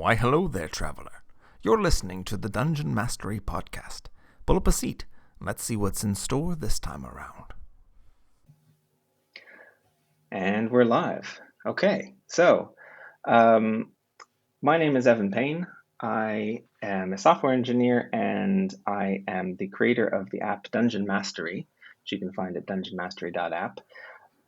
Why, hello there, traveler. You're listening to the Dungeon Mastery Podcast. Pull up a seat. Let's see what's in store this time around. And we're live. Okay, so my name is Evan Payne. I am a software engineer and I am the creator of the app Dungeon Mastery, which you can find at dungeonmastery.app.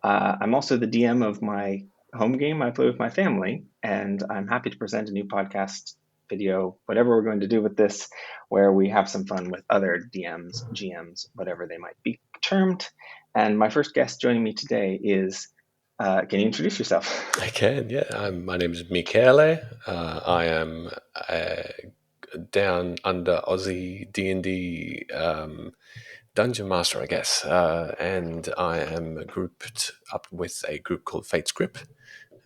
I'm also the DM of my home game I play with my family, and I'm happy to present a new podcast, video, whatever we're going to do with this, where we have some fun with other DMs, GMs, whatever they might be termed. And my first guest joining me today is, can you introduce yourself? I can, yeah. My name is Michele. I am down under Aussie D&D Dungeon Master, I guess. And I am grouped up with a group called Fate's Grip.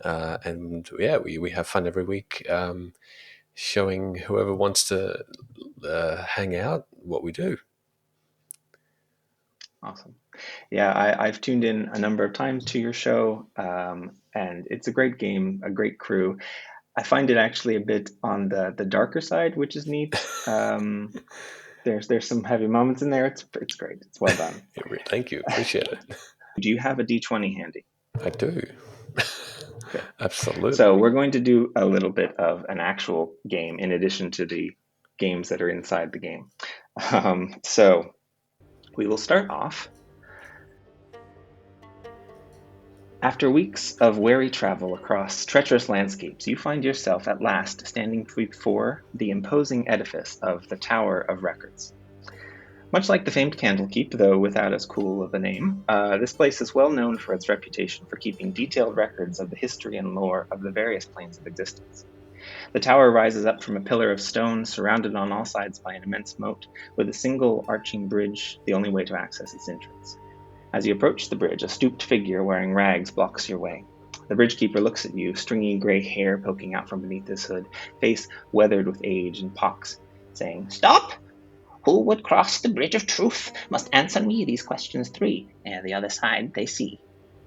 And yeah, we have fun every week showing whoever wants to hang out what we do. Awesome. Yeah, I've tuned in a number of times to your show, and it's a great game, a great crew. I find it actually a bit on the darker side, which is neat. There's some heavy moments in there. It's great. It's well done. Thank you. Appreciate it. Do you have a D20 handy? I do. Okay. Absolutely. So we're going to do a little bit of an actual game in addition to the games that are inside the game. So we will start off. After weeks of wary travel across treacherous landscapes, you find yourself at last standing before the imposing edifice of the Tower of Records. Much like the famed Candlekeep, though without as cool of a name, this place is well known for its reputation for keeping detailed records of the history and lore of the various planes of existence. The tower rises up from a pillar of stone, surrounded on all sides by an immense moat, with a single arching bridge the only way to access its entrance. As you approach the bridge, a stooped figure wearing rags blocks your way. The bridgekeeper looks at you, stringy gray hair poking out from beneath his hood, face weathered with age and pox, saying, "Stop! Who would cross the bridge of truth must answer me these questions three, ere the other side they see.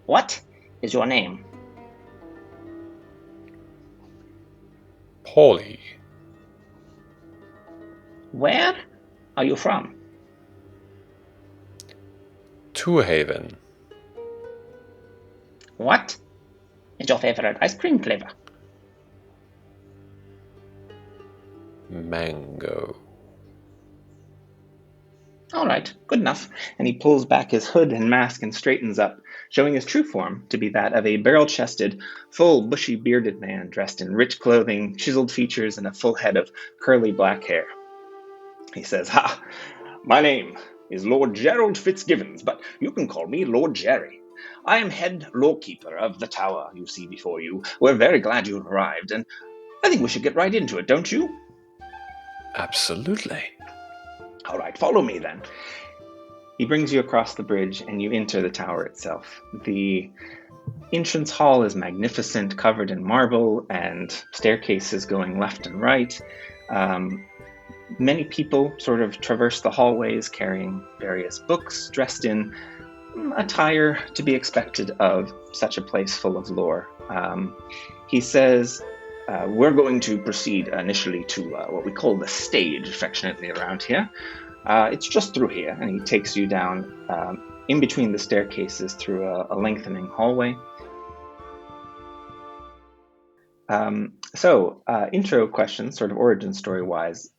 What is your name?" Paulie. Where are you from? Two Haven. What is your favorite ice cream flavor? Mango. All right, good enough. And he pulls back his hood and mask and straightens up, showing his true form to be that of a barrel-chested, full, bushy-bearded man dressed in rich clothing, chiseled features, and a full head of curly black hair. He says, "Ha! My name is Lord Gerald Fitzgibbons, but you can call me Lord Jerry. I am head lawkeeper of the tower you see before you. We're very glad you've arrived, and I think we should get right into it, don't you?" Absolutely. "All right, follow me then." He brings you across the bridge, and you enter the tower itself. The entrance hall is magnificent, covered in marble, and staircases going left and right. Many people sort of traverse the hallways carrying various books, dressed in attire to be expected of such a place full of lore. He says, "We're going to proceed initially to what we call the stage, affectionately around here. It's just through here," and he takes you down in between the staircases through a lengthening hallway. Intro questions, sort of origin story-wise.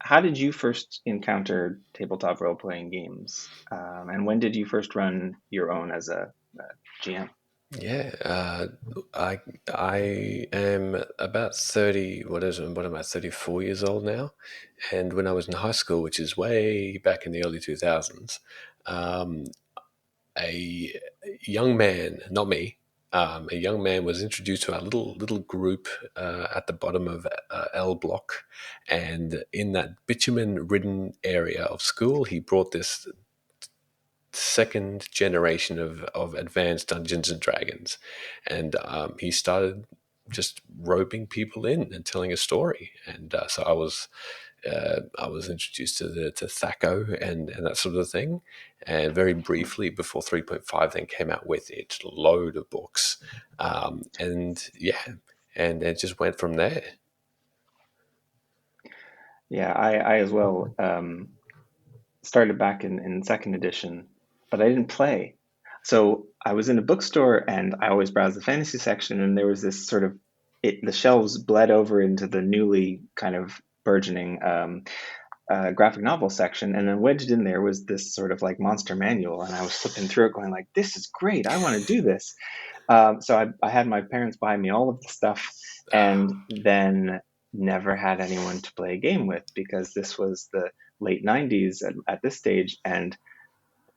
How did you first encounter tabletop role-playing games? And when did you first run your own as a GM? Yeah, I am about 30, what am I, 34 years old now? And when I was in high school, which is way back in the early 2000s, a young man, not me, a young man was introduced to our little group at the bottom of L block, and in that bitumen-ridden area of school, he brought this second generation of advanced Dungeons and Dragons, and he started just roping people in and telling a story, and so I was introduced to Thaco and that sort of thing, and very briefly before 3.5 then came out with its load of books, and it just went from there. Yeah, I as well started back in second edition, but I didn't play. So I was in a bookstore and I always browsed the fantasy section, and there was this sort of the shelves bled over into the newly kind of burgeoning graphic novel section, and then wedged in there was this sort of like monster manual, and I was flipping through it, going like, "This is great! I want to do this." So I had my parents buy me all of the stuff, and then never had anyone to play a game with because this was the late 90s at this stage, and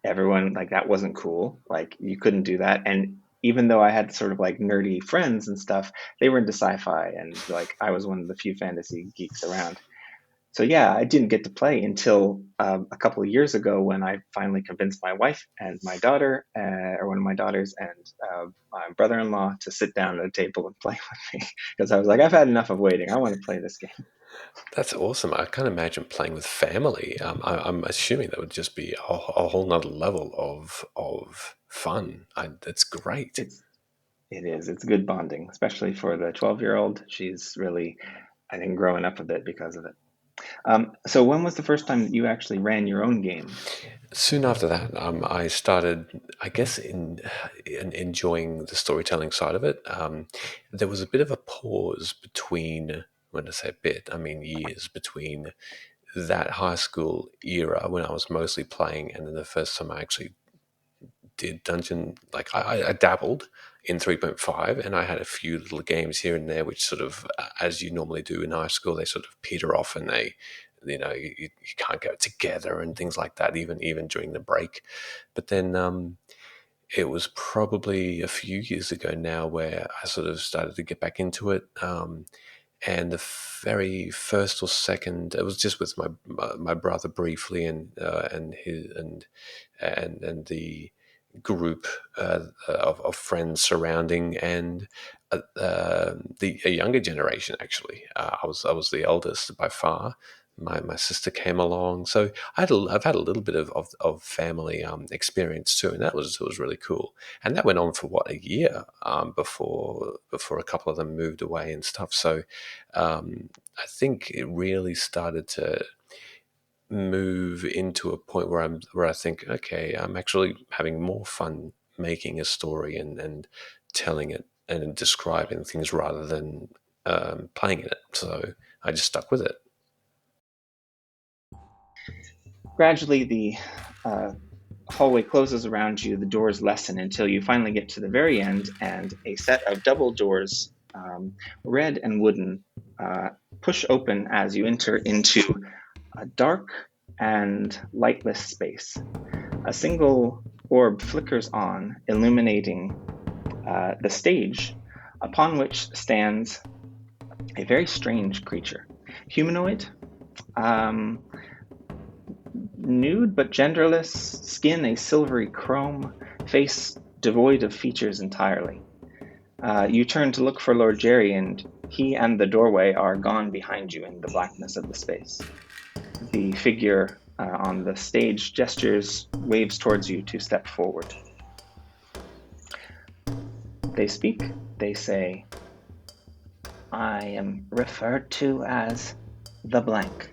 everyone like that wasn't cool. Like you couldn't do that. And even though I had sort of like nerdy friends and stuff, they were into sci-fi, and like I was one of the few fantasy geeks around. So yeah, I didn't get to play until a couple of years ago when I finally convinced my wife and my daughter, or one of my daughters, and my brother-in-law to sit down at a table and play with me because I was like, I've had enough of waiting. I want to play this game. That's awesome. I can't imagine playing with family. I'm assuming that would just be a whole nother level of fun. That's great. It's it is. It's good bonding, especially for the 12-year-old. She's really, I think, growing up a bit because of it. So when was the first time that you actually ran your own game? Soon after that, I started, I guess, in enjoying the storytelling side of it. There was a bit of a pause between, when I say a bit, I mean years between that high school era when I was mostly playing, and then the first time I actually did dungeon. Like I dabbled in 3.5, and I had a few little games here and there, which sort of, as you normally do in high school, they sort of peter off, and they, you can't go together and things like that, even during the break. But then it was probably a few years ago now where I sort of started to get back into it. And the very first or second, it was just with my brother briefly, and his and the group of friends surrounding, and a younger generation actually. I was the eldest by far. My sister came along, so I've had a little bit of family experience too, and it was really cool. And that went on for what, a year, before a couple of them moved away and stuff. So I think it really started to move into a point where I think, okay, I'm actually having more fun making a story and telling it and describing things rather than playing in it. So I just stuck with it. Gradually, the uh, hallway closes around you, the doors lessen until you finally get to the very end, and a set of double doors, red and wooden, push open as you enter into a dark and lightless space. A single orb flickers on, illuminating the stage, upon which stands a very strange creature. Humanoid, um, nude but genderless, skin a silvery chrome, face devoid of features entirely. You turn to look for Lord Jerry, and he and the doorway are gone behind you in the blackness of the space. The figure on the stage gestures, waves towards you to step forward. They speak, they say, I am referred to as the blank.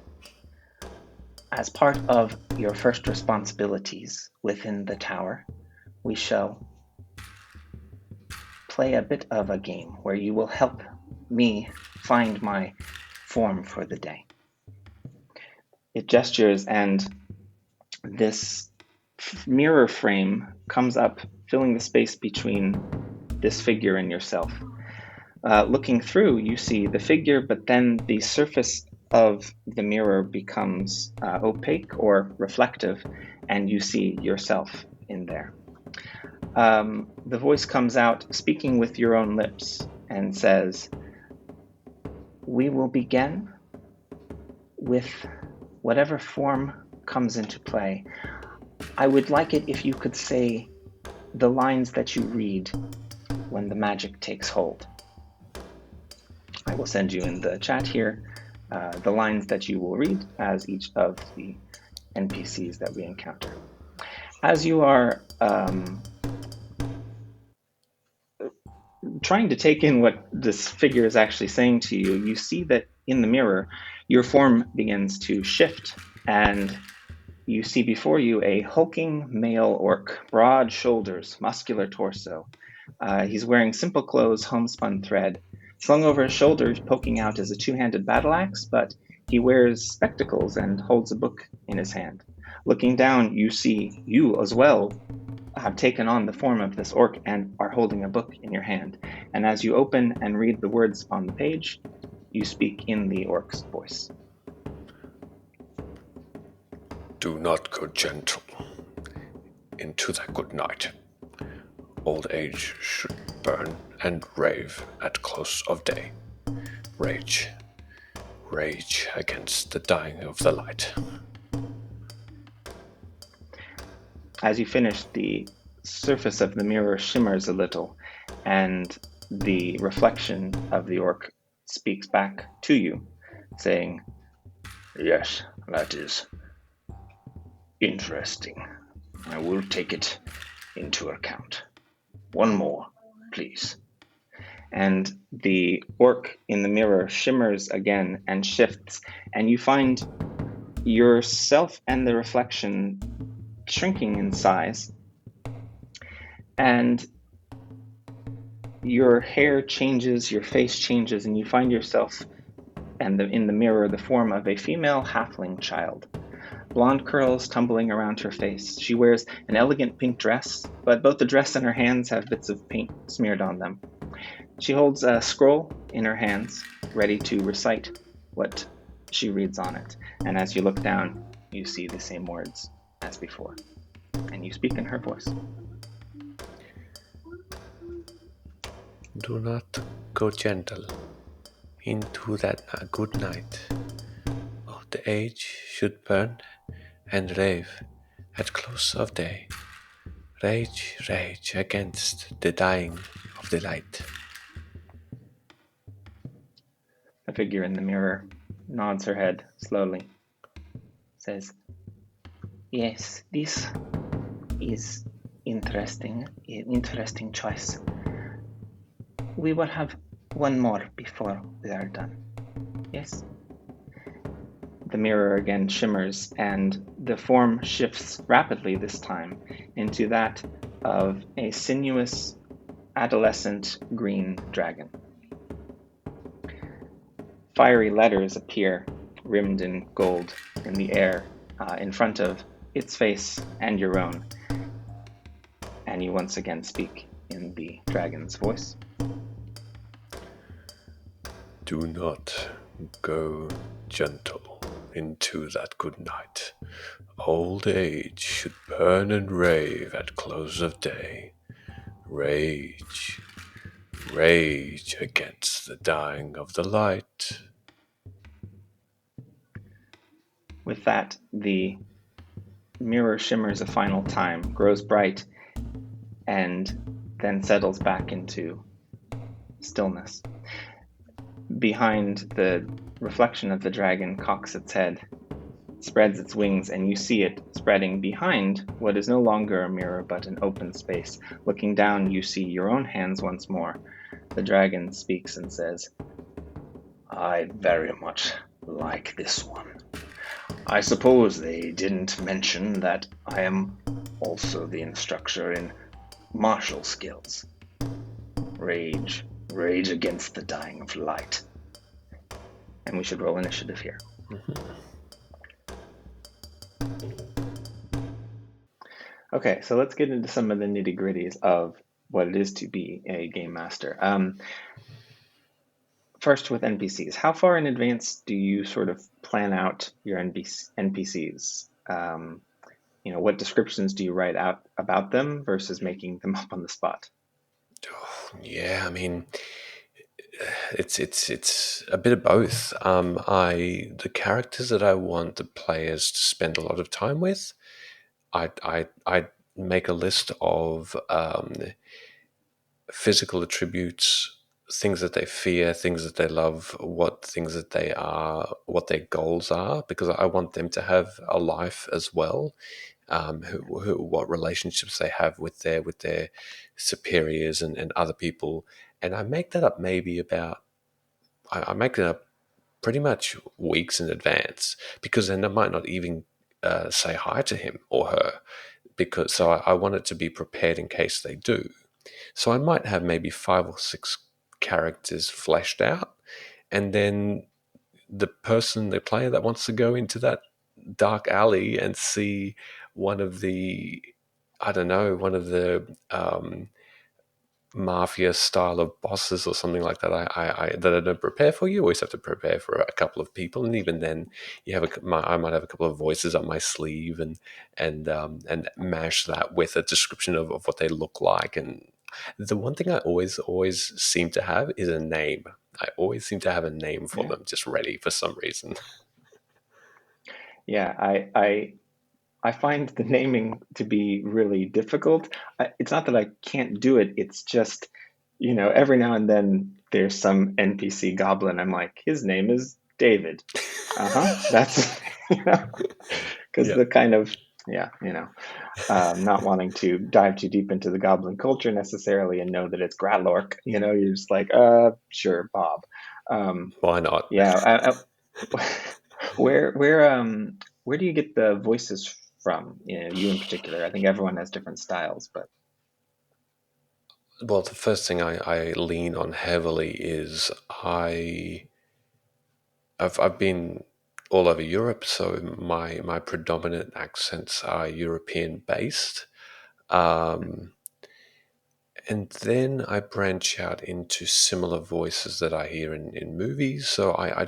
As part of your first responsibilities within the tower, we shall play a bit of a game where you will help me find my form for the day. It gestures, and this mirror frame comes up, filling the space between this figure and yourself. Looking through, you see the figure, but then the surface of the mirror becomes opaque or reflective, and you see yourself in there. The voice comes out, speaking with your own lips, and says, we will begin with whatever form comes into play. I would like it if you could say the lines that you read when the magic takes hold. I will send you in the chat here the lines that you will read as each of the NPCs that we encounter. As you are trying to take in what this figure is actually saying to you, you see that in the mirror, your form begins to shift, and you see before you a hulking male orc, broad shoulders, muscular torso. He's wearing simple clothes, homespun thread. Slung over his shoulders, poking out is a two-handed battle axe, but he wears spectacles and holds a book in his hand. Looking down, you see you as well have taken on the form of this orc and are holding a book in your hand. And as you open and read the words on the page, you speak in the orc's voice. Do not go gentle into that good night. Old age should burn and rave at close of day. Rage, rage against the dying of the light. As you finish, the surface of the mirror shimmers a little, and the reflection of the orc speaks back to you, saying, "Yes, that is interesting. I will take it into account. One more, please." And the orc in the mirror shimmers again and shifts, and you find yourself and the reflection shrinking in size, and your hair changes, your face changes, and you find yourself and in the mirror the form of a female halfling child. Blonde curls tumbling around her face. She wears an elegant pink dress, but both the dress and her hands have bits of paint smeared on them. She holds a scroll in her hands, ready to recite what she reads on it. And as you look down, you see the same words as before. And you speak in her voice. Do not go gentle into that good night. Old age should burn and rave at close of day. Rage, rage against the dying of the light. The figure in the mirror nods her head slowly, says, "Yes, this is interesting choice. We will have one more before we are done. Yes?" The mirror again shimmers, and the form shifts rapidly this time into that of a sinuous, adolescent green dragon. Fiery letters appear, rimmed in gold, in the air, in front of its face and your own. And you once again speak in the dragon's voice. Do not go gentle into that good night. Old age should burn and rave at close of day. Rage, rage against the dying of the light. With that, the mirror shimmers a final time, grows bright, and then settles back into stillness. Behind, the reflection of the dragon cocks its head, spreads its wings, and you see it spreading behind what is no longer a mirror but an open space. Looking down, you see your own hands once more. The dragon speaks and says, "I very much like this one. I suppose they didn't mention that I am also the instructor in martial skills. Rage, rage against the dying of light." And we should roll initiative here. Okay, so let's get into some of the nitty-gritties of what it is to be a game master. First, with NPCs, how far in advance do you sort of plan out your NPCs? What descriptions do you write out about them versus making them up on the spot? Yeah, I mean, it's a bit of both. The characters that I want the players to spend a lot of time with, I make a list of physical attributes, things that they fear, things that they love, what things that they are, what their goals are, because I want them to have a life as well. What relationships they have with their superiors and other people, And I make that up maybe I make it up pretty much weeks in advance, because then I might not even say hi to him or her, because so I want it to be prepared in case they do. So I might have maybe 5 or 6 characters fleshed out, and then the player that wants to go into that dark alley and see one of the, I don't know, one of the mafia style of bosses or something like that, that I don't prepare for. You always have to prepare for a couple of people, and even then, I might have a couple of voices up my sleeve, and mash that with a description of what they look like. And the one thing I always seem to have is a name. I always seem to have a name for Yeah. them, just ready for some reason. Yeah, I find the naming to be really difficult. It's not that I can't do it, it's just, every now and then there's some NPC goblin. I'm like, his name is David. Uh-huh. That's, because Yeah. the kind of, yeah, not wanting to dive too deep into the goblin culture necessarily and know that it's Gralork, you're just like, sure, Bob. Why not? Yeah, where where um where do you get the voices from? You in particular. I think everyone has different styles, but Well, the first thing I lean on heavily is I've been all over Europe, so my predominant accents are European based. Um, and then I branch out into similar voices that I hear in movies. So I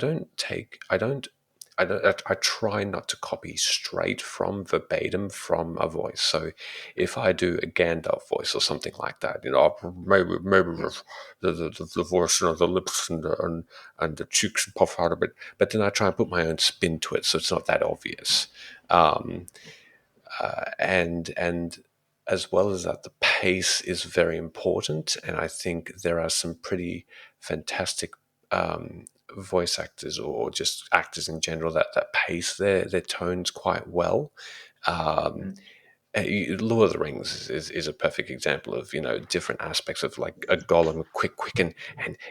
try not to copy straight from verbatim from a voice. So if I do a Gandalf voice or something like that, maybe the voice, the lips and the cheeks puff out a bit, but then I try and put my own spin to it, so it's not that obvious. Um, and as well as that, the pace is very important, and I think there are some pretty fantastic voice actors, or just actors in general, that pace their tones quite well. Um, mm, Lord of the Rings is a perfect example of different aspects of like a Gollum, quick and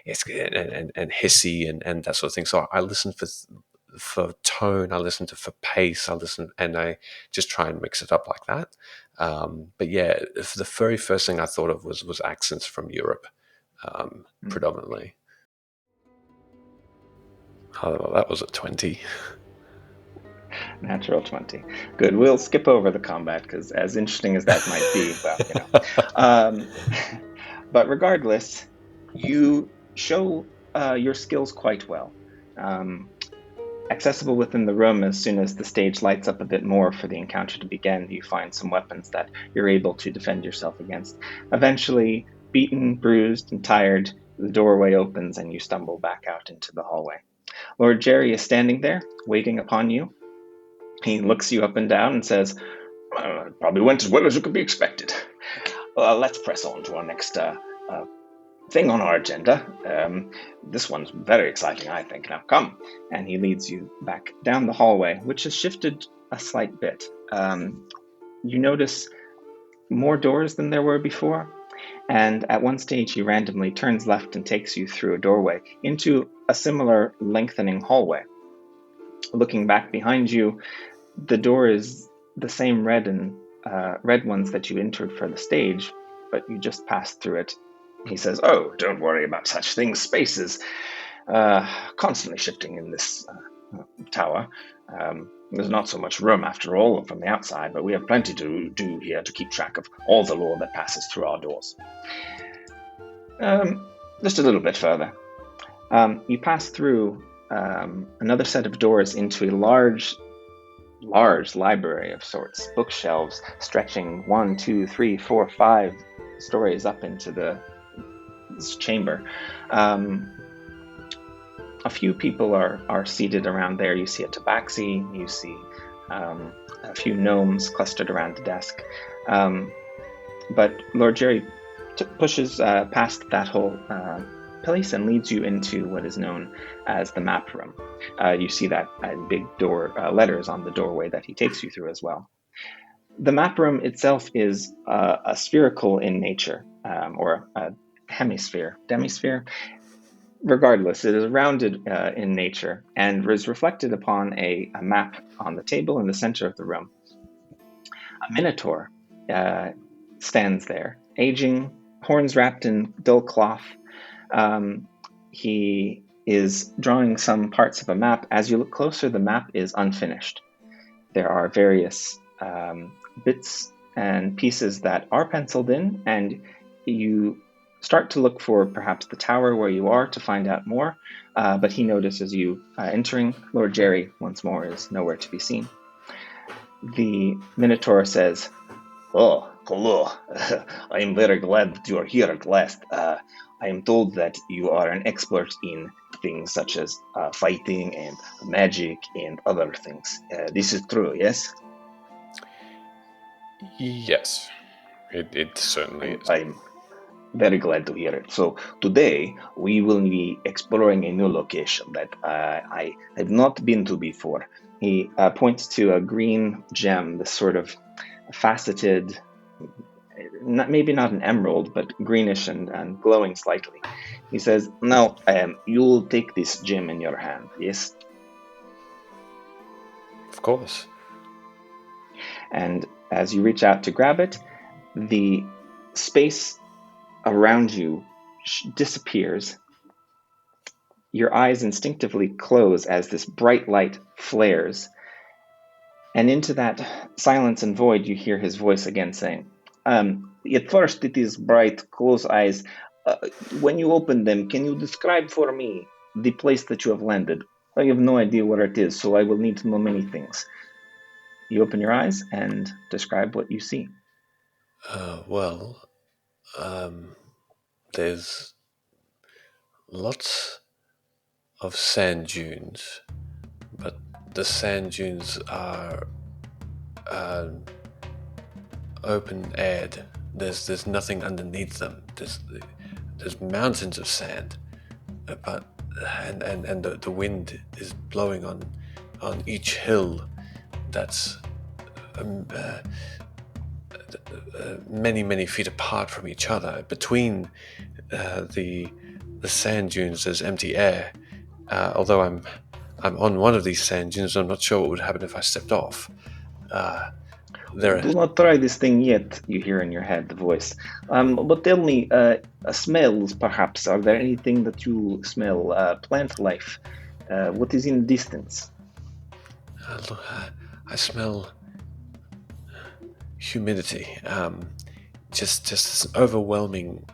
it's and hissy and that sort of thing. So I listen for tone, I listen for pace, I listen, and I just try and mix it up like that. But yeah, the very first thing I thought of was accents from Europe, mm, predominantly. Oh, that was a 20. natural 20. Good. We'll skip over the combat because as interesting as that might be, well, Um, but regardless, you show your skills quite well. Um, Accessible within the room, as soon as the stage lights up a bit more for the encounter to begin, you find some weapons that you're able to defend yourself against. Eventually, beaten, bruised, and tired, the doorway opens and you stumble back out into the hallway. Lord Jerry is standing there, waiting upon you. He looks you up and down and says, probably went as well as you could be expected. Let's press on to our next thing on our agenda. This one's very exciting, I think. Now, come. And he leads you back down the hallway, which has shifted a slight bit. You notice more doors than there were before. And at one stage, he randomly turns left and takes you through a doorway into a similar lengthening hallway. Looking back behind you, the door is the same red ones that you entered for the stage, but you just passed through it. He says, "Oh, don't worry about such things. Space is constantly shifting in this tower. There's not so much room, after all, from the outside, but we have plenty to do here to keep track of all the lore that passes through our doors." Just a little bit further. You pass through another set of doors into a large library of sorts, bookshelves stretching 1, 2, 3, 4, 5 stories up into this chamber. A few people are seated around there. You see a tabaxi, you see a few gnomes clustered around the desk. But Lord Jerry pushes past that whole place and leads you into what is known as the map room. You see that big door letters on the doorway that he takes you through as well. The map room itself is spherical in nature, or hemisphere, demisphere. Regardless, it is rounded in nature and is reflected upon a map on the table in the center of the room. A minotaur stands there, aging, horns wrapped in dull cloth. He is drawing some parts of a map. As you look closer, the map is unfinished. There are various bits and pieces that are penciled in, and you start to look for perhaps the tower where you are to find out more, but he notices you entering. Lord Jerry, once more, is nowhere to be seen. The Minotaur says, "Oh, hello. I am very glad that you are here at last. I am told that you are an expert in things such as fighting and magic and other things. This is true, yes?" Yes, it certainly is. I'm very glad to hear it. So today we will be exploring a new location that I have not been to before. he points to a green gem, this sort of faceted, maybe not an emerald, but greenish and glowing slightly. He says, Now, you'll take this gem in your hand, yes? Of course. and as you reach out to grab it, the space around you disappears. Your eyes instinctively close as this bright light flares. And into that silence and void, you hear his voice again saying, At first it is bright, close eyes. When you open them, can you describe for me the place that you have landed? I have no idea where it is, so I will need to know many things. You open your eyes and describe what you see. Well, there's lots of sand dunes, but the sand dunes are open-aired. There's nothing underneath them. There's mountains of sand, but and the wind is blowing on each hill. That's many feet apart from each other. Between the sand dunes, there's empty air. Although I'm on one of these sand dunes, I'm not sure what would happen if I stepped off. Do not try this thing yet, you hear in your head the voice. But tell me, smells perhaps. Are there anything that you smell? Plant life? What is in the distance? I smell humidity. Just this overwhelming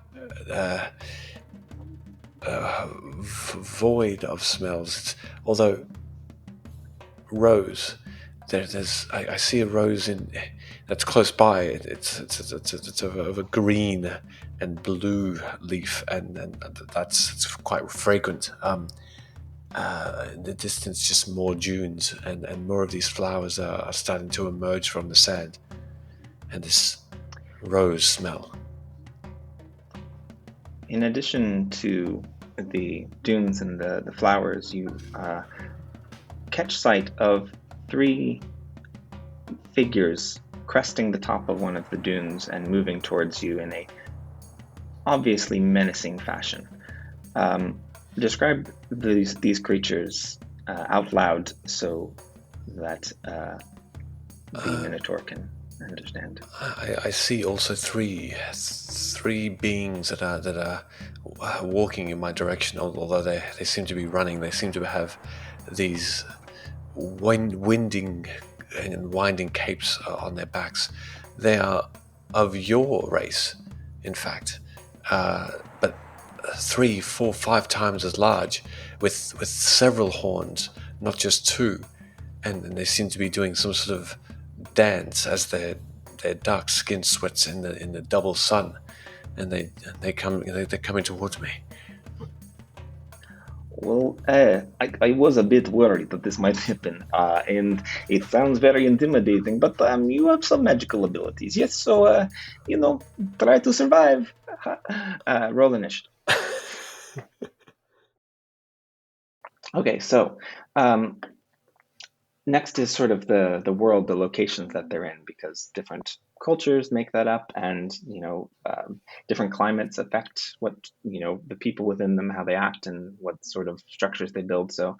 void of smells. Although rose, I see a rose that's close by. It's of a green and blue leaf, and it's quite fragrant. In the distance, just more dunes, and more of these flowers are starting to emerge from the sand, and this rose smell. In addition to the dunes and the flowers, you catch sight of 3 figures cresting the top of one of the dunes and moving towards you in a obviously menacing fashion. Describe these creatures out loud so that the Minotaur can understand. I see also three beings that are walking in my direction. Although they seem to be running, they seem to have these winding and winding capes on their backs. They are of your race, in fact, but 3, 4, 5 times as large, with several horns, not just 2, and they seem to be doing some sort of dance as their dark skin sweats in the double sun, and they're coming towards me. Well, I was a bit worried that this might happen, and it sounds very intimidating, but you have some magical abilities, yes? So, try to survive. Roll initiative. Okay, so next is sort of the world, the locations that they're in, because different cultures make that up, and different climates affect what the people within them, how they act, and what sort of structures they build. So,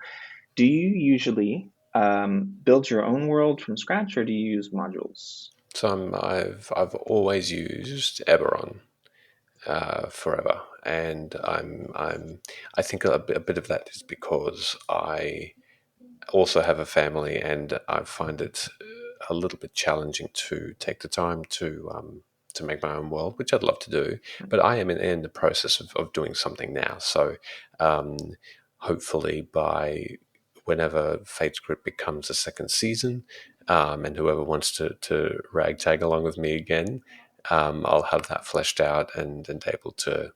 do you usually build your own world from scratch, or do you use modules? So I've always used Eberron forever, and I think a bit of that is because I also have a family, and I find it a little bit challenging to take the time to make my own world, which I'd love to do. But I am in the process of doing something now. So um, hopefully by whenever Fate's Grip becomes a second season, and whoever wants to ragtag along with me again, I'll have that fleshed out and able to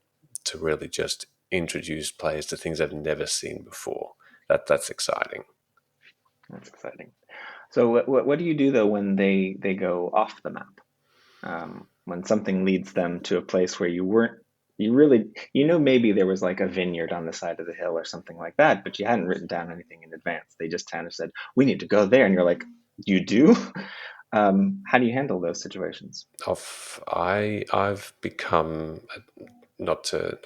really just introduce players to things they've never seen before. That's exciting. That's exciting. So what do you do though when they go off the map? When something leads them to a place where you really, maybe there was like a vineyard on the side of the hill or something like that, but you hadn't written down anything in advance. They just kind of said, we need to go there. And you're like, you do? How do you handle those situations? I've become, not to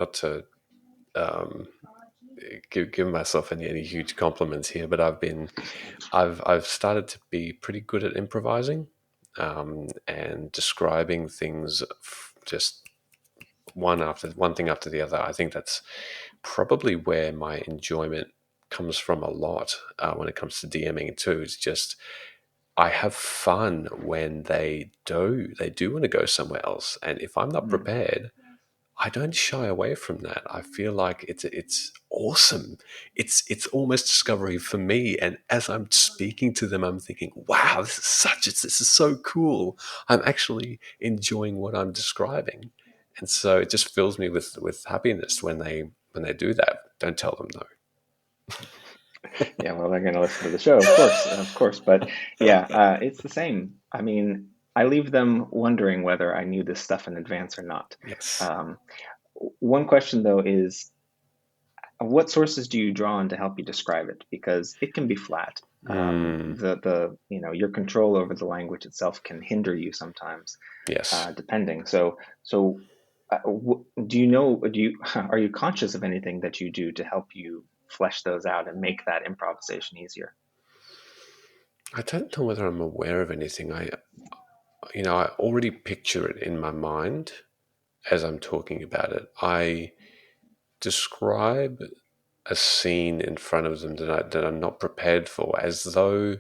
give myself any huge compliments here, but I've started to be pretty good at improvising, and describing things just one thing after the other. I think that's probably where my enjoyment comes from a lot, when it comes to DMing too. It's just I have fun when they do want to go somewhere else, and if I'm not prepared, I don't shy away from that. I feel like it's awesome. It's almost discovery for me. And as I'm speaking to them, I'm thinking, "Wow, this is so cool. I'm actually enjoying what I'm describing," and so it just fills me with happiness when they do that. Don't tell them no. Yeah, well, they're going to listen to the show, of course. But yeah, it's the same. I mean, I leave them wondering whether I knew this stuff in advance or not. Yes. Um, One question though is, what sources do you draw on to help you describe it? Because it can be flat. Your control over the language itself can hinder you sometimes, Yes. depending. Are you conscious of anything that you do to help you flesh those out and make that improvisation easier? I don't know whether I'm aware of anything. I already picture it in my mind as I'm talking about it. I describe a scene in front of them that I'm not prepared for, as though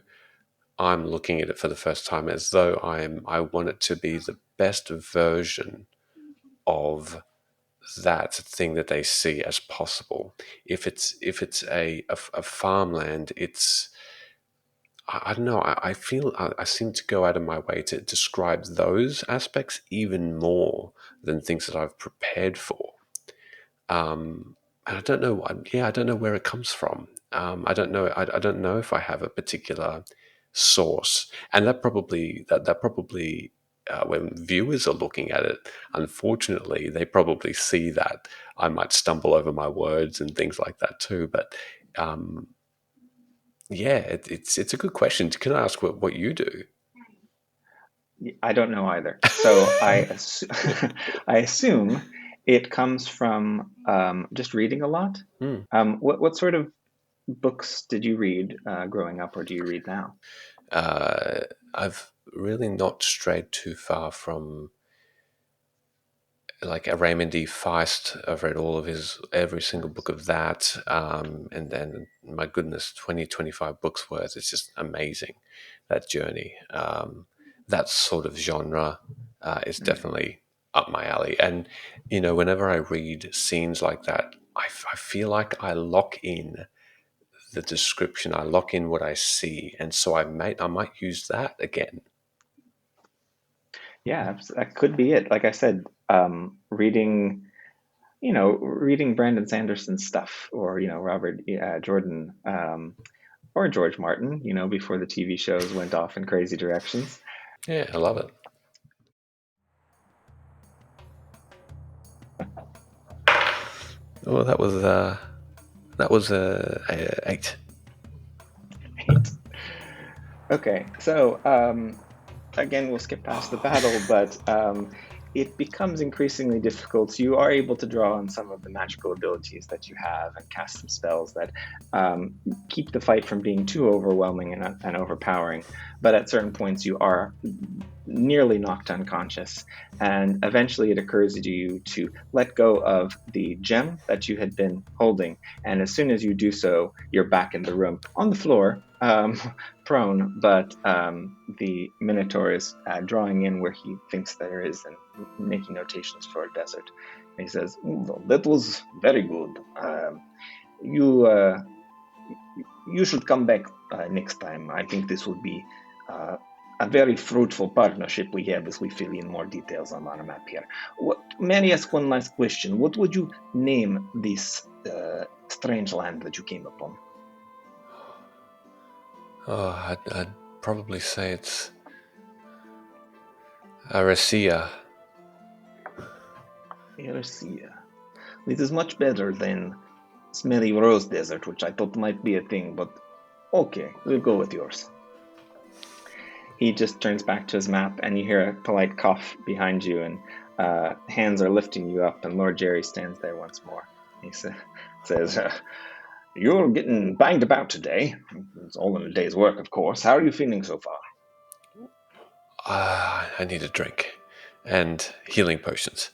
I'm looking at it for the first time, as though I want it to be the best version of that thing that they see as possible. If it's a farmland, I don't know. I feel I seem to go out of my way to describe those aspects even more than things that I've prepared for. And I don't know. I don't know where it comes from. I don't know. I don't know if I have a particular source, and that probably when viewers are looking at it, unfortunately, they probably see that I might stumble over my words and things like that too. But um, yeah, it's a good question. Can I ask what you do? I don't know either. So I assume it comes from just reading a lot. Hmm. What sort of books did you read growing up, or do you read now? I've really not strayed too far from like a Raymond D. Feist. I've read all of his, every single book of that. And then, my goodness, 25 books worth. It's just amazing, that journey. That sort of genre is definitely up my alley. And, whenever I read scenes like that, I feel like I lock in the description, I lock in what I see. And so I might use that again. Yeah, that could be it. Like I said, reading Brandon Sanderson's stuff, or Robert Jordan, or George Martin, before the TV shows went off in crazy directions. Yeah, I love it. Oh, that was 8. Okay, so again, we'll skip past the battle, but it becomes increasingly difficult. You are able to draw on some of the magical abilities that you have and cast some spells that keep the fight from being too overwhelming and overpowering. But at certain points, you are nearly knocked unconscious, and eventually it occurs to you to let go of the gem that you had been holding, and as soon as you do so, you're back in the room on the floor, prone, but the Minotaur is drawing in where he thinks there is and making notations for a desert. And he says, "Well, that was very good. You should come back next time. I think this will be a very fruitful partnership we have as we fill in more details on our map here. May I ask one last question? What would you name this strange land that you came upon?" Oh, I'd probably say it's Aracia. Aracia. This is much better than Smelly Rose Desert, which I thought might be a thing, but okay, we'll go with yours. He just turns back to his map, and you hear a polite cough behind you, and hands are lifting you up, and Lord Jerry stands there once more. He says, "You're getting banged about today. It's all in a day's work, of course. How are you feeling so far?" I need a drink and healing potions.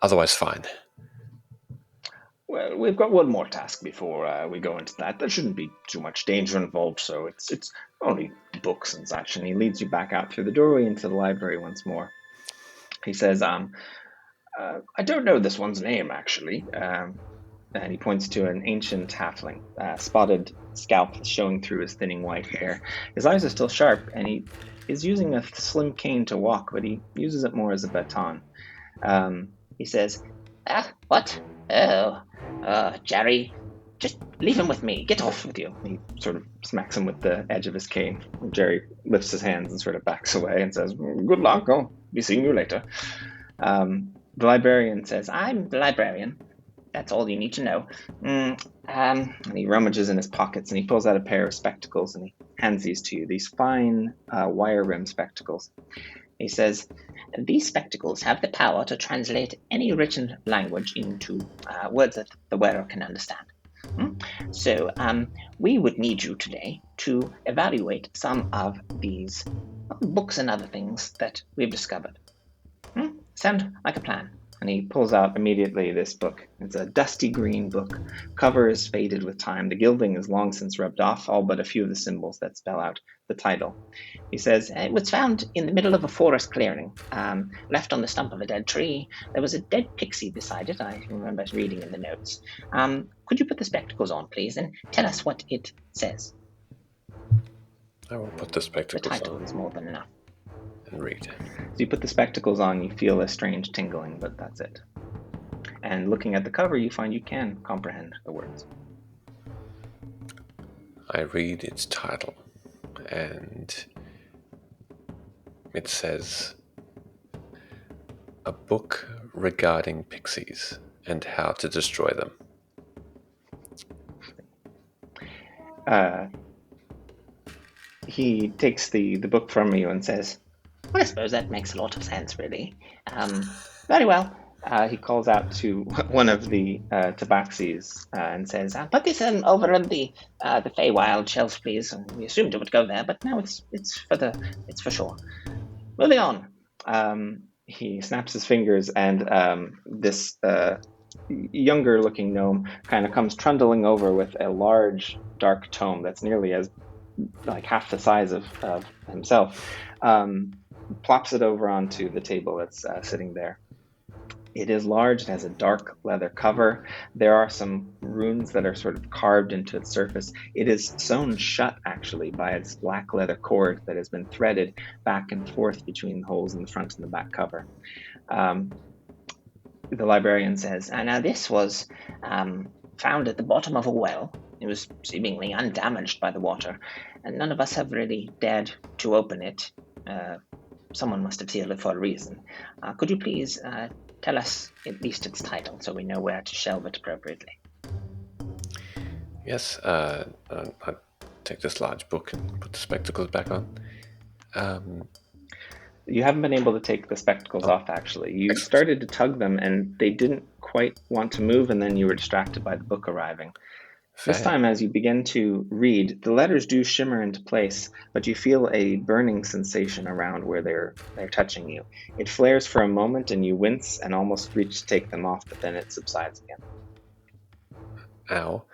Otherwise, fine. Well, we've got one more task before we go into that. There shouldn't be too much danger involved, so it's only books and such. And he leads you back out through the doorway into the library once more. He says, "I don't know this one's name, actually." And he points to an ancient halfling, spotted scalp showing through his thinning white hair. His eyes are still sharp, and he is using a slim cane to walk, but he uses it more as a baton. He says, What? Jerry, just leave him with me. Get off with you. He sort of smacks him with the edge of his cane. Jerry lifts his hands and sort of backs away and says, "Good luck. I'll be seeing you later." The librarian says, I'm the librarian. That's all you need to know. and he rummages in his pockets and he pulls out a pair of spectacles and he hands these to you, these fine wire rim spectacles. He says, these spectacles have the power to translate any written language into words that the wearer can understand. So we would need you today to evaluate some of these books and other things that we've discovered. Sound like a plan? And he pulls out immediately this book. It's a dusty green book. Cover is faded with time. The gilding is long since rubbed off, all but a few of the symbols that spell out the title. He says, it was found in the middle of a forest clearing, left on the stump of a dead tree. There was a dead pixie beside it, I remember reading in the notes. Could you put the spectacles on, please, and tell us what it says? I will put the spectacles The title on is more than enough. and read. So you put the spectacles on, you feel a strange tingling, but that's it. And looking at the cover, you find you can comprehend the words. I read its title, and it says, "A book regarding pixies and how to destroy them." He takes the book from you and says, I suppose that makes a lot of sense, really. Very well. He calls out to one of the tabaxis and says, Put this over in the Feywild shelf, please. We assumed it would go there, but now it's for sure. moving on. He snaps his fingers, and this younger looking gnome kind of comes trundling over with a large dark tome that's nearly as like half the size of himself. Plops it over onto the table that's sitting there. It is large. It has a dark leather cover. There are some runes that are sort of carved into its surface. It is sewn shut, actually, by its black leather cord that has been threaded back and forth between the holes in the front and the back cover. The librarian says, now this was found at the bottom of a well. It was seemingly undamaged by the water, and none of us have really dared to open it. Someone must have sealed it for a reason. Could you please tell us at least its title so we know where to shelve it appropriately? Yes, I take this large book and put the spectacles back on. You haven't been able to take the spectacles off, actually. You started to tug them, and they didn't quite want to move, and then you were distracted by the book arriving. This Fair. time, as you begin to read, the letters do shimmer into place, but you feel a burning sensation around where they're touching you. It flares for a moment, and you wince and almost reach to take them off, but then it subsides again. Ow.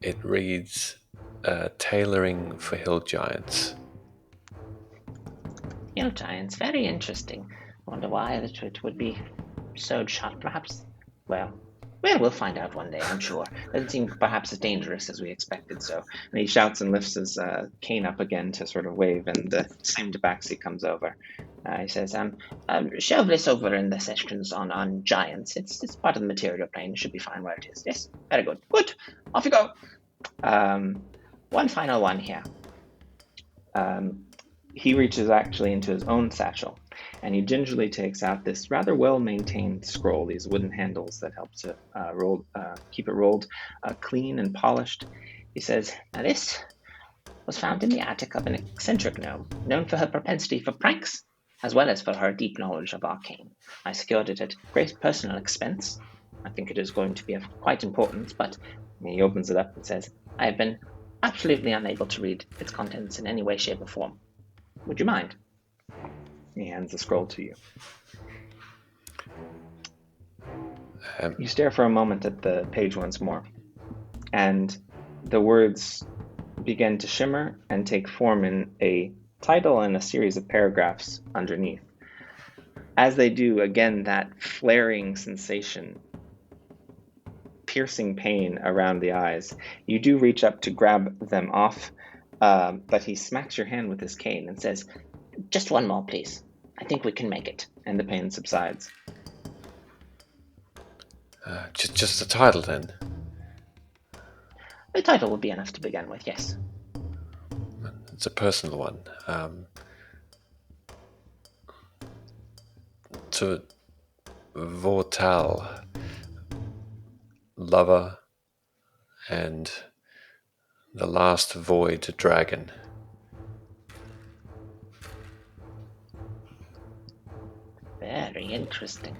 It reads Tailoring for Hill Giants. Hill giants, very interesting. Wonder why it would be sewed shut, perhaps. Well, we'll find out one day, I'm sure. Doesn't seem perhaps as dangerous as we expected, so. And he shouts and lifts his cane up again to sort of wave, and the same tabaxi comes over. He says, shelve this over in the sections on giants. It's part of the material plane. It should be fine where it is. Yes, very good. Good. Off you go. One final one here. He reaches actually into his own satchel, and he gingerly takes out this rather well-maintained scroll, these wooden handles that help to keep it rolled clean and polished. He says, Now this was found in the attic of an eccentric gnome, known for her propensity for pranks, as well as for her deep knowledge of arcane. I secured it at great personal expense. I think it is going to be of quite importance, but he opens it up and says, I have been absolutely unable to read its contents in any way, shape, or form. Would you mind? He hands the scroll to you. You stare for a moment at the page once more, and the words begin to shimmer and take form in a title and a series of paragraphs underneath. As they do, again, that flaring sensation, piercing pain around the eyes. You do reach up to grab them off, but he smacks your hand with his cane and says, Just one more, please. I think we can make it. And the pain subsides. Just the title, then? The title would be enough to begin with, yes. It's a personal one. To Vortal, lover, and the last void dragon. Very interesting.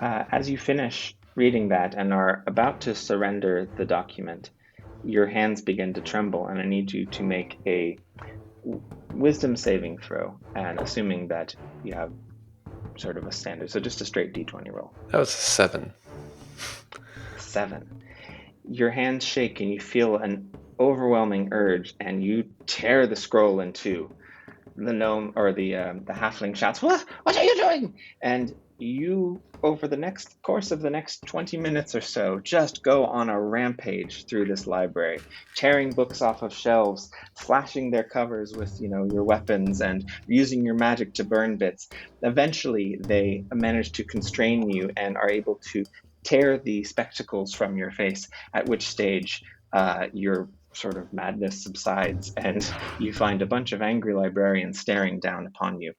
As you finish reading that and are about to surrender the document, your hands begin to tremble, and I need you to make a wisdom saving throw, and assuming that you have sort of a standard, so just a straight d20 roll. That was a 7. 7. Your hands shake and you feel an overwhelming urge, and you tear the scroll in two. The gnome, or the halfling, shouts, What are you doing? And you, over the course of the next 20 minutes or so, just go on a rampage through this library, tearing books off of shelves, slashing their covers with, your weapons, and using your magic to burn bits. Eventually, they manage to constrain you and are able to tear the spectacles from your face, at which stage your sort of madness subsides, and you find a bunch of angry librarians staring down upon you.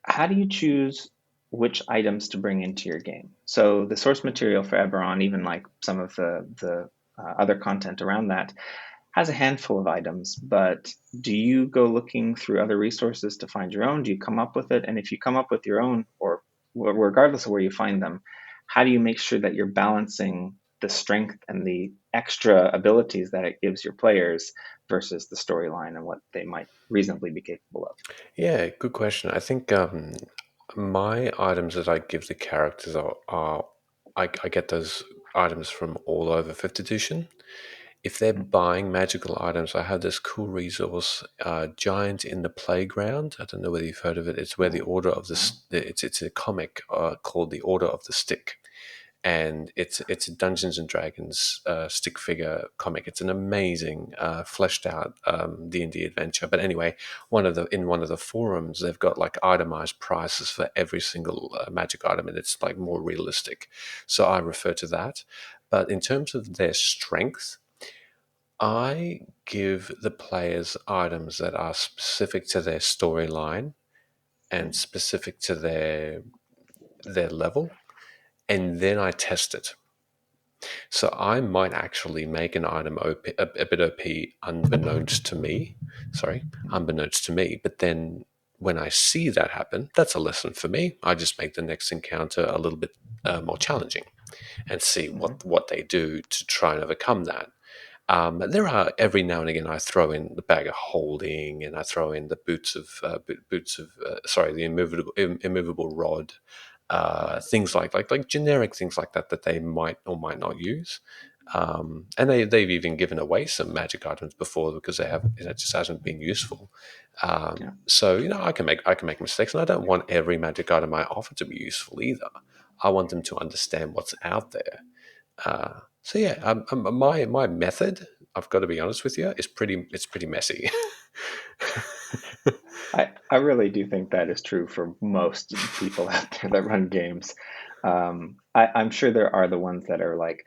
How do you choose which items to bring into your game? So the source material for Eberron, even like some of the other content around that, has a handful of items, but do you go looking through other resources to find your own? Do you come up with it? And if you come up with your own, or regardless of where you find them, how do you make sure that you're balancing the strength and the extra abilities that it gives your players versus the storyline and what they might reasonably be capable of? Yeah, good question. I think my items that I give the characters are I get those items from all over 5th edition. If they're buying magical items, I have this cool resource, Giant in the Playground. I don't know whether you've heard of it. It's where the Order of it's a comic called the Order of the Stick. And it's a Dungeons and Dragons stick figure comic. It's an amazing, fleshed out D&D adventure. But anyway, in one of the forums, they've got like itemized prices for every single magic item, and it's like more realistic. So I refer to that. But in terms of their strength, I give the players items that are specific to their storyline and specific to their level, and then I test it. So I might actually make an item a bit OP unbeknownst to me. Unbeknownst to me. But then when I see that happen, that's a lesson for me. I just make the next encounter a little bit more challenging and see what they do to try and overcome that. There are every now and again I throw in the bag of holding, and I throw in the the immovable rod, things like generic things like that they might or might not use. And they've even given away some magic items before because it just hasn't been useful. So I can make mistakes, and I don't want every magic item I offer to be useful either. I want them to understand what's out there. So yeah, my method, I've got to be honest with you, it's pretty messy. I really do think that is true for most people out there that run games. I'm sure there are the ones that are like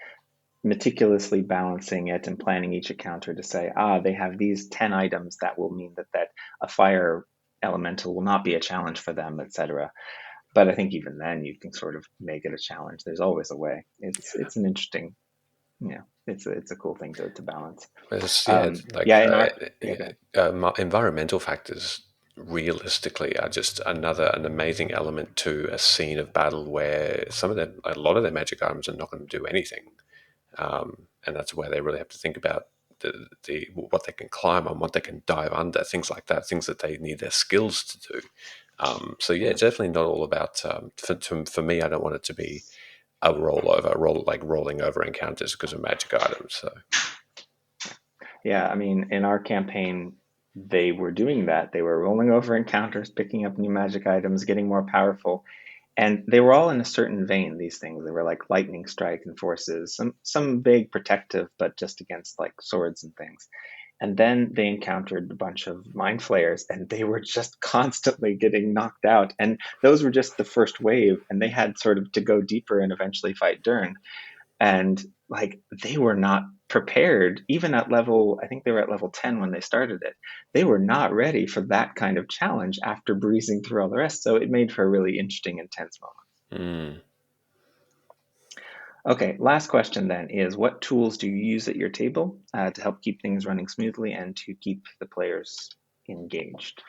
meticulously balancing it and planning each encounter to say, they have these 10 items that will mean that a fire elemental will not be a challenge for them, etc. But I think even then you can sort of make it a challenge. There's always a way. It's an interesting, it's a cool thing to balance. Environmental factors realistically are just an amazing element to a scene of battle where a lot of their magic items are not going to do anything, and that's where they really have to think about the what they can climb on, what they can dive under, things like that, things that they need their skills to do. So yeah, it's definitely not all about. For me, I don't want it to be a rolling over encounters because of magic items. So. Yeah, I mean, in our campaign, they were doing that. They were rolling over encounters, picking up new magic items, getting more powerful. And they were all in a certain vein, these things. They were like lightning strike and forces, some vague protective, but just against like swords and things. And then they encountered a bunch of mind flayers, and they were just constantly getting knocked out. And those were just the first wave, and they had sort of to go deeper and eventually fight Dern. And like they were not prepared, even at level, I think they were at level 10 when they started it. They were not ready for that kind of challenge after breezing through all the rest. So it made for a really interesting, intense moment. Okay, last question then is what tools do you use at your table to help keep things running smoothly and to keep the players engaged?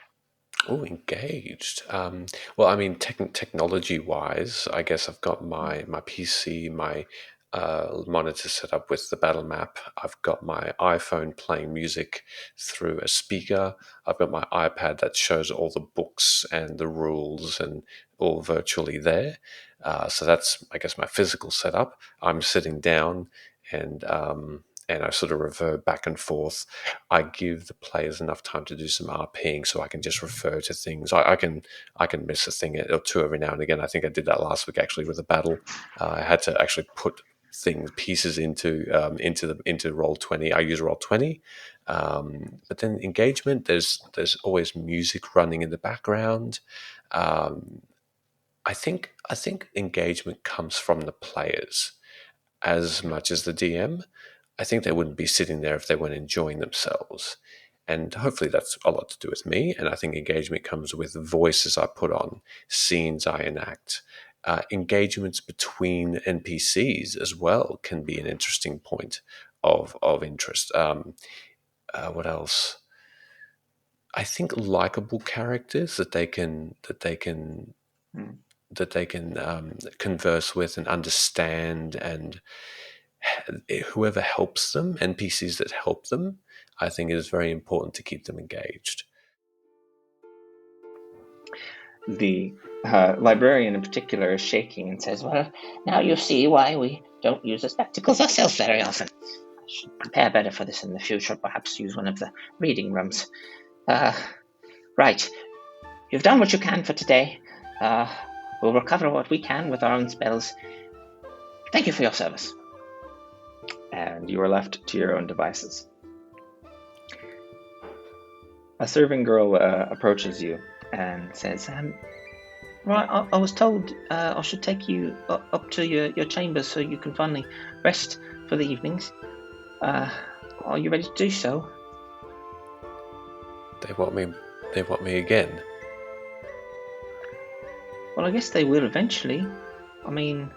Oh, engaged. Well, I mean, technology-wise, I guess I've got my PC, my monitor set up with the battle map. I've got my iPhone playing music through a speaker. I've got my iPad that shows all the books and the rules and all virtually there. So that's, I guess, my physical setup. I'm sitting down and I sort of revert back and forth. I give the players enough time to do some RPing so I can just refer to things. I can miss a thing or two every now and again. I think I did that last week actually with a battle. I had to actually put pieces into Roll20. I use Roll20, but then engagement. There's always music running in the background. I think engagement comes from the players as much as the DM. I think they wouldn't be sitting there if they weren't enjoying themselves. And hopefully that's a lot to do with me. And I think engagement comes with voices I put on, scenes I enact. Engagements between NPCs as well can be an interesting point of interest. What else? I think likable characters that they can converse with and understand, and whoever helps them, NPCs that help them, I think it is very important to keep them engaged. The librarian in particular is shaking and says, Well, now you see why we don't use the spectacles ourselves very often. I should prepare better for this in the future, perhaps use one of the reading rooms. Right. You've done what you can for today. We'll recover what we can with our own spells. Thank you for your service. And you are left to your own devices. A serving girl approaches you and says, Right, I was told I should take you up to your chambers so you can finally rest for the evenings. Are you ready to do so? They want me again. Well, I guess they will eventually. I mean,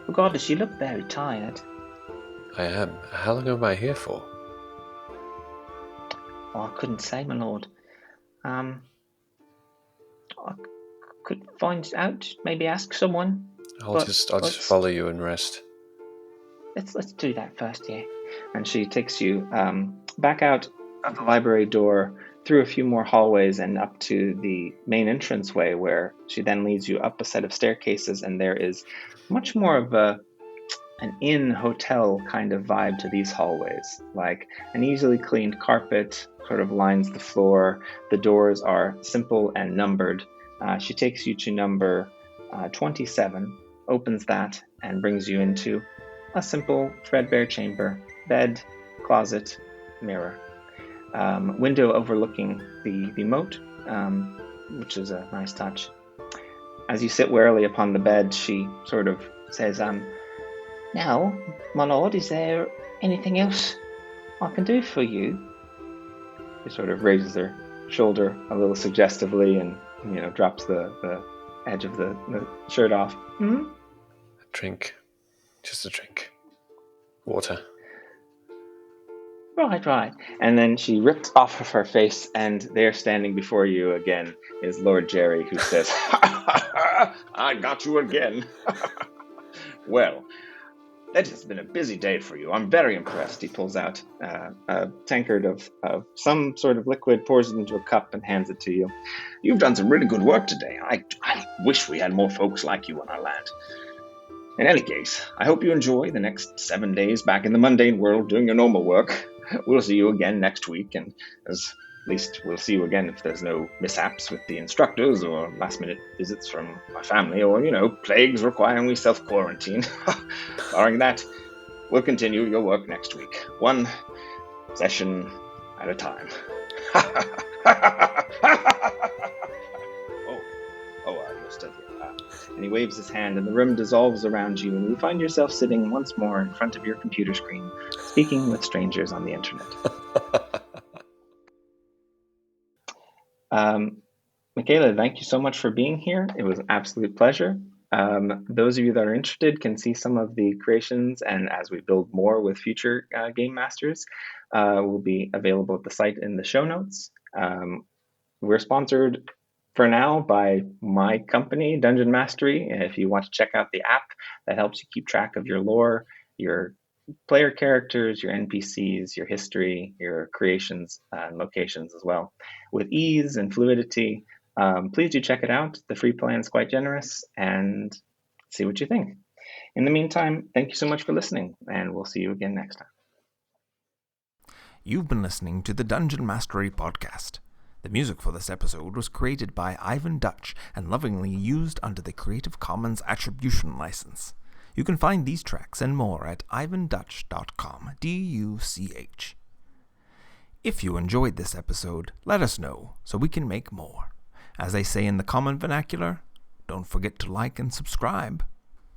Regardless, you look very tired. I am. How long am I here for? Oh, I couldn't say, my lord. I could find out. Maybe ask someone. I'll just follow you and rest. Let's do that first, yeah. And she takes you back out of the library door, through a few more hallways, and up to the main entranceway, where she then leads you up a set of staircases, and there is much more of an inn hotel kind of vibe to these hallways. Like an easily cleaned carpet sort of lines the floor. The doors are simple and numbered. She takes you to number 27, opens that, and brings you into a simple threadbare chamber: bed, closet, mirror, window overlooking the moat, which is a nice touch. As you sit warily upon the bed, she sort of says, "Now, my lord, is there anything else I can do for you?" She sort of raises her shoulder a little suggestively and, drops the edge of the shirt off. A drink. Just a drink. Water. Right. And then she ripped off of her face, and there standing before you again is Lord Jerry, who says, I got you again. Well, it has been a busy day for you. I'm very impressed. He pulls out a tankard of some sort of liquid, pours it into a cup, and hands it to you. You've done some really good work today. I wish we had more folks like you on our land. In any case, I hope you enjoy the next 7 days back in the mundane world doing your normal work. We'll see you again next week, and at least we'll see you again if there's no mishaps with the instructors or last-minute visits from my family or, plagues requiring we self-quarantine. Barring that, we'll continue your work next week, one session at a time. You're still here. And he waves his hand, and the room dissolves around you, and you find yourself sitting once more in front of your computer screen, speaking with strangers on the internet. Michele, thank you so much for being here. It was an absolute pleasure. Those of you that are interested can see some of the creations, and as we build more with future Game Masters, will be available at the site in the show notes. We're sponsored for now by my company, Dungeon Mastery. If you want to check out the app that helps you keep track of your lore, your player characters, your NPCs, your history, your creations, and locations as well, with ease and fluidity, please do check it out. The free plan is quite generous, and see what you think. In the meantime, thank you so much for listening, and we'll see you again next time. You've been listening to the Dungeon Mastery Podcast. The music for this episode was created by Ivan Dutch and lovingly used under the Creative Commons Attribution License. You can find these tracks and more at ivandutch.com, D-U-C-H. If you enjoyed this episode, let us know so we can make more. As they say in the common vernacular, don't forget to like and subscribe.